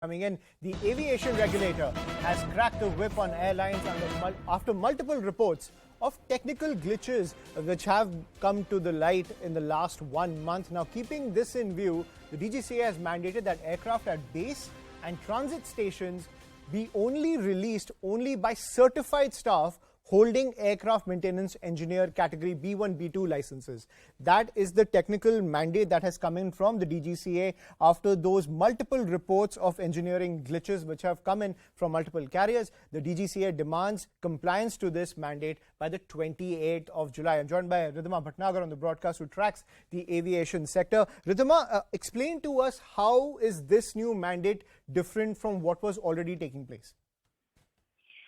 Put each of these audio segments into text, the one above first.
Coming in, the aviation regulator has cracked the whip on airlines after multiple reports of technical glitches which have come to the light in the last 1 month. Now, keeping this in view, the DGCA has mandated that aircraft at base and transit stations be only released by certified staff holding aircraft maintenance engineer category B1, B2 licenses. That is the technical mandate that has come in from the DGCA after those multiple reports of engineering glitches which have come in from multiple carriers. The DGCA demands compliance to this mandate by the 28th of July. I'm joined by Ridhima Bhatnagar on the broadcast who tracks the aviation sector. Ridhima, explain to us, how is this new mandate different from what was already taking place?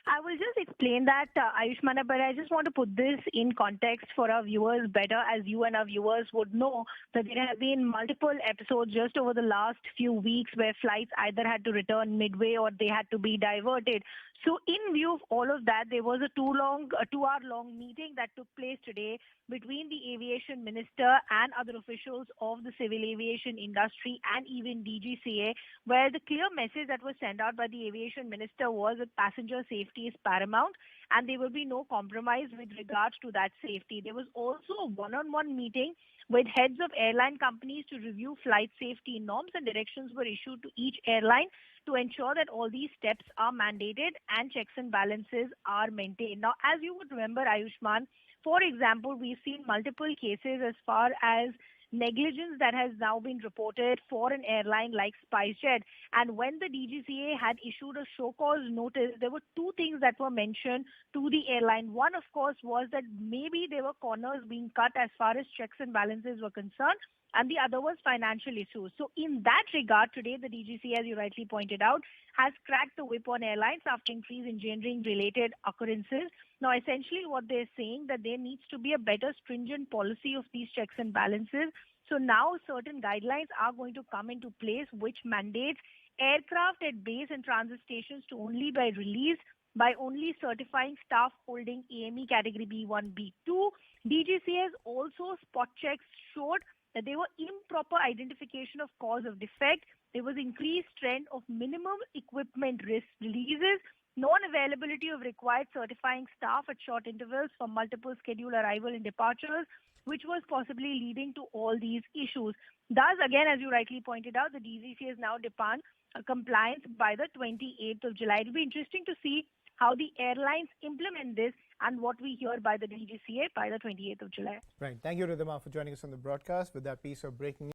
I will just explain that, Ayushman, but I just want to put this in context for our viewers better, as you and our viewers would know that there have been multiple episodes just over the last few weeks where flights either had to return midway or they had to be diverted. So in view of all of that, there was a 2-hour-long meeting that took place today between the aviation minister and other officials of the civil aviation industry and even DGCA, where the clear message that was sent out by the aviation minister was that passenger safety is paramount and there will be no compromise with regards to that safety. There was also a one-on-one meeting with heads of airline companies to review flight safety norms, and directions were issued to each airline to ensure that all these steps are mandated and checks and balances are maintained. Now, as you would remember, Ayushman, for example, we've seen multiple cases as far as negligence that has now been reported for an airline like SpiceJet. And when the DGCA had issued a show cause notice, there were two things that were mentioned to the airline. One, of course, was that maybe there were corners being cut as far as checks and balances were concerned, and the other was financial issues. So in that regard, today the DGCA, as you rightly pointed out, has cracked the whip on airlines after increased engineering-related occurrences. Now, essentially what they're saying that there needs to be a better stringent policy of these checks and balances. So now certain guidelines are going to come into place which mandates aircraft at base and transit stations to only be released by only certifying staff holding AME category B1, B2. DGCA's also spot checks showed that there were improper identification of cause of defect. There was increased trend of minimum equipment risk releases, non-availability of required certifying staff at short intervals for multiple scheduled arrival and departures, which was possibly leading to all these issues. Thus, again, as you rightly pointed out, the DGCA is now demand compliance by the 28th of July. It will be interesting to see how the airlines implement this and what we hear by the DGCA by the 28th of July. Right. Thank you, Ridhima, for joining us on the broadcast with that piece of breaking news.